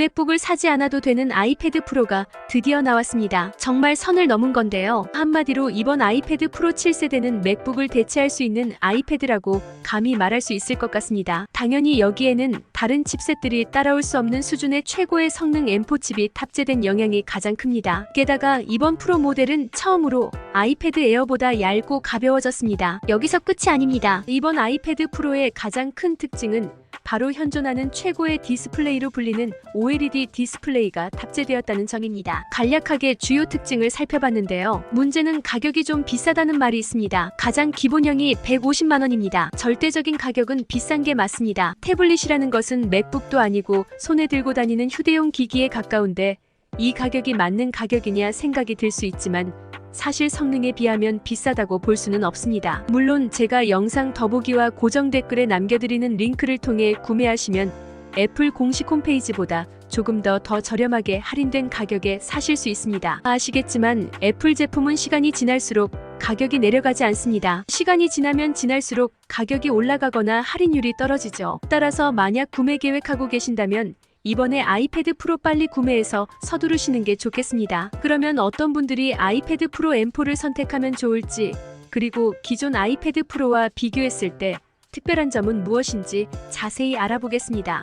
맥북을 사지 않아도 되는 아이패드 프로가 드디어 나왔습니다. 정말 선을 넘은 건데요. 한마디로 이번 아이패드 프로 7세대는 맥북을 대체할 수 있는 아이패드라고 감히 말할 수 있을 것 같습니다. 당연히 여기에는 다른 칩셋들이 따라올 수 없는 수준의 최고의 성능 M4 칩이 탑재된 영향이 가장 큽니다. 게다가 이번 프로 모델은 처음으로 아이패드 에어보다 얇고 가벼워졌습니다. 여기서 끝이 아닙니다. 이번 아이패드 프로의 가장 큰 특징은 바로 현존하는 최고의 디스플레이로 불리는 OLED 디스플레이가 탑재되었다는 점입니다. 간략하게 주요 특징을 살펴봤는데요. 문제는 가격이 좀 비싸다는 말이 있습니다. 가장 기본형이 150만 원입니다. 절대적인 가격은 비싼 게 맞습니다. 태블릿이라는 것은 맥북도 아니고 손에 들고 다니는 휴대용 기기에 가까운데 이 가격이 맞는 가격이냐 생각이 들 수 있지만 사실 성능에 비하면 비싸다고 볼 수는 없습니다. 물론 제가 영상 더보기와 고정 댓글에 남겨드리는 링크를 통해 구매하시면 애플 공식 홈페이지보다 조금 더 저렴하게 할인된 가격에 사실 수 있습니다. 아시겠지만 애플 제품은 시간이 지날수록 가격이 내려가지 않습니다. 시간이 지나면 지날수록 가격이 올라가거나 할인율이 떨어지죠. 따라서 만약 구매 계획하고 계신다면 이번에 아이패드 프로 빨리 구매해서 서두르시는 게 좋겠습니다. 그러면 어떤 분들이 아이패드 프로 M4를 선택하면 좋을지, 그리고 기존 아이패드 프로와 비교했을 때 특별한 점은 무엇인지 자세히 알아보겠습니다.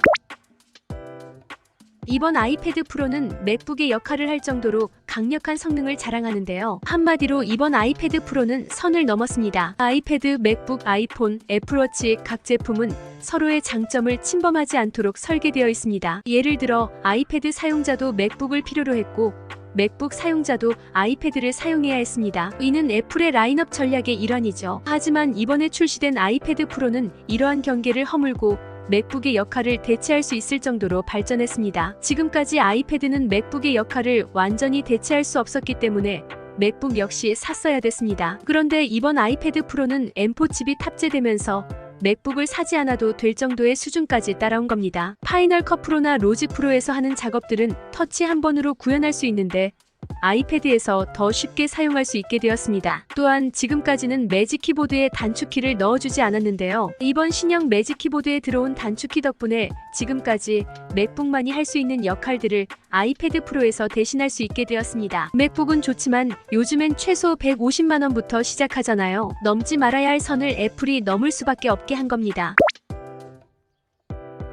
이번 아이패드 프로는 맥북의 역할을 할 정도로 강력한 성능을 자랑하는데요. 한마디로 이번 아이패드 프로는 선을 넘었습니다. 아이패드, 맥북, 아이폰, 애플워치 각 제품은 서로의 장점을 침범하지 않도록 설계되어 있습니다. 예를 들어 아이패드 사용자도 맥북을 필요로 했고 맥북 사용자도 아이패드를 사용해야 했습니다. 이는 애플의 라인업 전략의 일환이죠. 하지만 이번에 출시된 아이패드 프로는 이러한 경계를 허물고 맥북의 역할을 대체할 수 있을 정도로 발전했습니다. 지금까지 아이패드는 맥북의 역할을 완전히 대체할 수 없었기 때문에 맥북 역시 샀어야 됐습니다. 그런데 이번 아이패드 프로는 M4 칩이 탑재되면서 맥북을 사지 않아도 될 정도의 수준까지 따라온 겁니다. 파이널 컷 프로나 로직 프로에서 하는 작업들은 터치 한 번으로 구현할 수 있는데 아이패드에서 더 쉽게 사용할 수 있게 되었습니다. 또한 지금까지는 매직 키보드에 단축키를 넣어주지 않았는데요. 이번 신형 매직 키보드에 들어온 단축키 덕분에 지금까지 맥북만이 할 수 있는 역할들을 아이패드 프로에서 대신할 수 있게 되었습니다. 맥북은 좋지만 요즘엔 최소 150만 원부터 시작하잖아요. 넘지 말아야 할 선을 애플이 넘을 수밖에 없게 한 겁니다.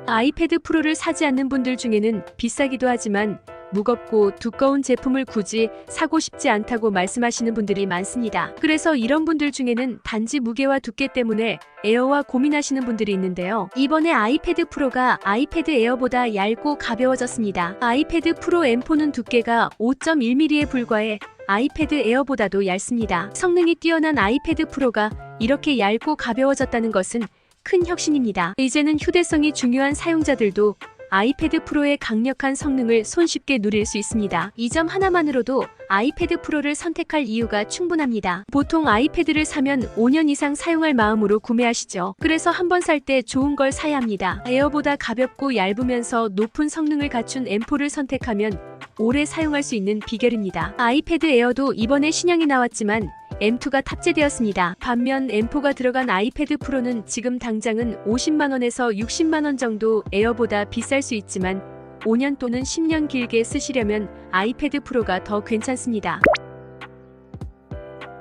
아이패드 프로를 사지 않는 분들 중에는 비싸기도 하지만 무겁고 두꺼운 제품을 굳이 사고 싶지 않다고 말씀하시는 분들이 많습니다. 그래서 이런 분들 중에는 단지 무게와 두께 때문에 에어와 고민하시는 분들이 있는데요. 이번에 아이패드 프로가 아이패드 에어보다 얇고 가벼워졌습니다. 아이패드 프로 M4는 두께가 5.1mm에 불과해 아이패드 에어보다도 얇습니다. 성능이 뛰어난 아이패드 프로가 이렇게 얇고 가벼워졌다는 것은 큰 혁신입니다. 이제는 휴대성이 중요한 사용자들도 아이패드 프로의 강력한 성능을 손쉽게 누릴 수 있습니다. 이 점 하나만으로도 아이패드 프로를 선택할 이유가 충분합니다. 보통 아이패드를 사면 5년 이상 사용할 마음으로 구매하시죠. 그래서 한번 살 때 좋은 걸 사야 합니다. 에어보다 가볍고 얇으면서 높은 성능을 갖춘 M4를 선택하면 오래 사용할 수 있는 비결입니다. 아이패드 에어도 이번에 신형이 나왔지만 M2가 탑재되었습니다. 반면 M4가 들어간 아이패드 프로는 지금 당장은 50만 원에서 60만 원 정도 에어보다 비쌀 수 있지만 5년 또는 10년 길게 쓰시려면 아이패드 프로가 더 괜찮습니다.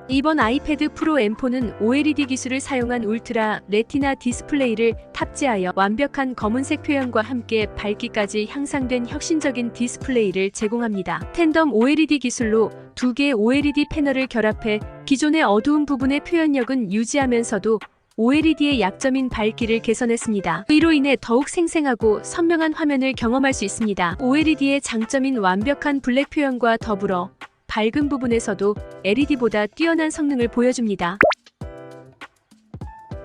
이번 아이패드 프로 M4는 OLED 기술을 사용한 울트라 레티나 디스플레이를 탑재하여 완벽한 검은색 표현과 함께 밝기까지 향상된 혁신적인 디스플레이를 제공합니다. 텐덤 OLED 기술로 두 개의 OLED 패널을 결합해 기존의 어두운 부분의 표현력은 유지하면서도 OLED의 약점인 밝기를 개선했습니다. 이로 인해 더욱 생생하고 선명한 화면을 경험할 수 있습니다. OLED의 장점인 완벽한 블랙 표현과 더불어 밝은 부분에서도 LED보다 뛰어난 성능을 보여줍니다.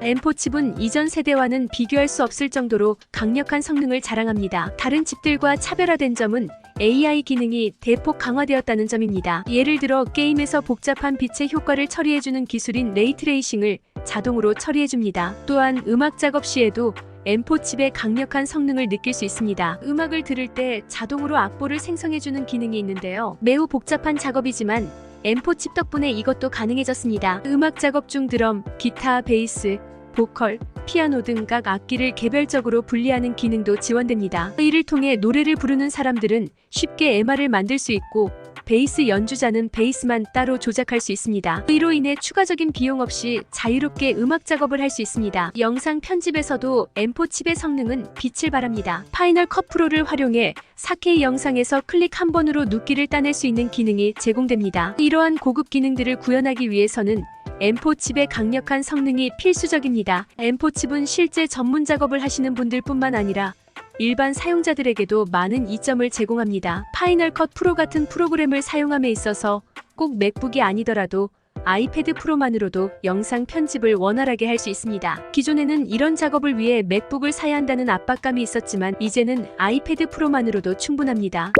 M4 칩은 이전 세대와는 비교할 수 없을 정도로 강력한 성능을 자랑합니다. 다른 칩들과 차별화된 점은 AI 기능이 대폭 강화되었다는 점입니다. 예를 들어 게임에서 복잡한 빛의 효과를 처리해주는 기술인 레이트레이싱을 자동으로 처리해줍니다. 또한 음악 작업 시에도 M4 칩의 강력한 성능을 느낄 수 있습니다. 음악을 들을 때 자동으로 악보를 생성해주는 기능이 있는데요. 매우 복잡한 작업이지만 M4 칩 덕분에 이것도 가능해졌습니다. 음악 작업 중 드럼, 기타, 베이스, 보컬, 피아노 등 각 악기를 개별적으로 분리하는 기능도 지원됩니다. 이를 통해 노래를 부르는 사람들은 쉽게 MR을 만들 수 있고 베이스 연주자는 베이스만 따로 조작할 수 있습니다. 이로 인해 추가적인 비용 없이 자유롭게 음악 작업을 할 수 있습니다. 영상 편집에서도 M4 칩의 성능은 빛을 발합니다. 파이널 컷 프로를 활용해 4K 영상에서 클릭 한 번으로 눕기를 따낼 수 있는 기능이 제공됩니다. 이러한 고급 기능들을 구현하기 위해서는 M4 칩의 강력한 성능이 필수적입니다. M4 칩은 실제 전문 작업을 하시는 분들뿐만 아니라 일반 사용자들에게도 많은 이점을 제공합니다. 파이널 컷 프로 같은 프로그램을 사용함에 있어서 꼭 맥북이 아니더라도 아이패드 프로만으로도 영상 편집을 원활하게 할 수 있습니다. 기존에는 이런 작업을 위해 맥북을 사야 한다는 압박감이 있었지만 이제는 아이패드 프로만으로도 충분합니다.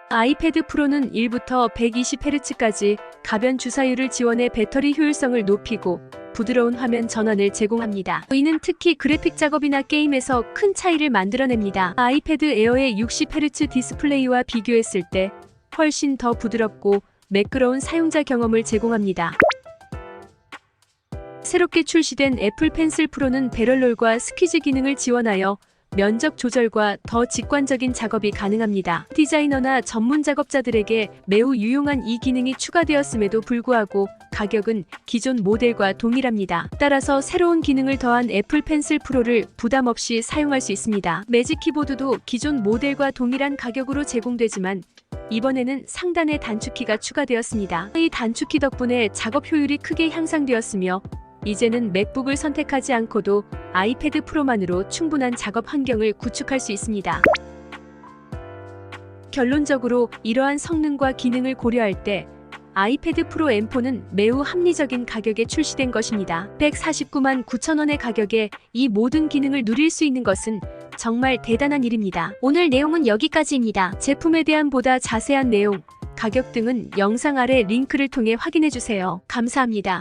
아이패드 프로는 1부터 120Hz까지 가변 주사율을 지원해 배터리 효율성을 높이고 부드러운 화면 전환을 제공합니다. 이는 특히 그래픽 작업이나 게임에서 큰 차이를 만들어냅니다. 아이패드 에어의 60Hz 디스플레이와 비교했을 때 훨씬 더 부드럽고 매끄러운 사용자 경험을 제공합니다. 새롭게 출시된 애플 펜슬 프로는 배럴롤과 스퀴즈 기능을 지원하여 면적 조절과 더 직관적인 작업이 가능합니다. 디자이너나 전문 작업자들에게 매우 유용한 이 기능이 추가되었음에도 불구하고 가격은 기존 모델과 동일합니다. 따라서 새로운 기능을 더한 애플 펜슬 프로를 부담 없이 사용할 수 있습니다. 매직 키보드도 기존 모델과 동일한 가격으로 제공되지만 이번에는 상단에 단축키가 추가되었습니다. 이 단축키 덕분에 작업 효율이 크게 향상되었으며 이제는 맥북을 선택하지 않고도 아이패드 프로만으로 충분한 작업 환경을 구축할 수 있습니다. 결론적으로 이러한 성능과 기능을 고려할 때 아이패드 프로 M4는 매우 합리적인 가격에 출시된 것입니다. 149만 9천원의 가격에 이 모든 기능을 누릴 수 있는 것은 정말 대단한 일입니다. 오늘 내용은 여기까지입니다. 제품에 대한 보다 자세한 내용, 가격 등은 영상 아래 링크를 통해 확인해주세요. 감사합니다.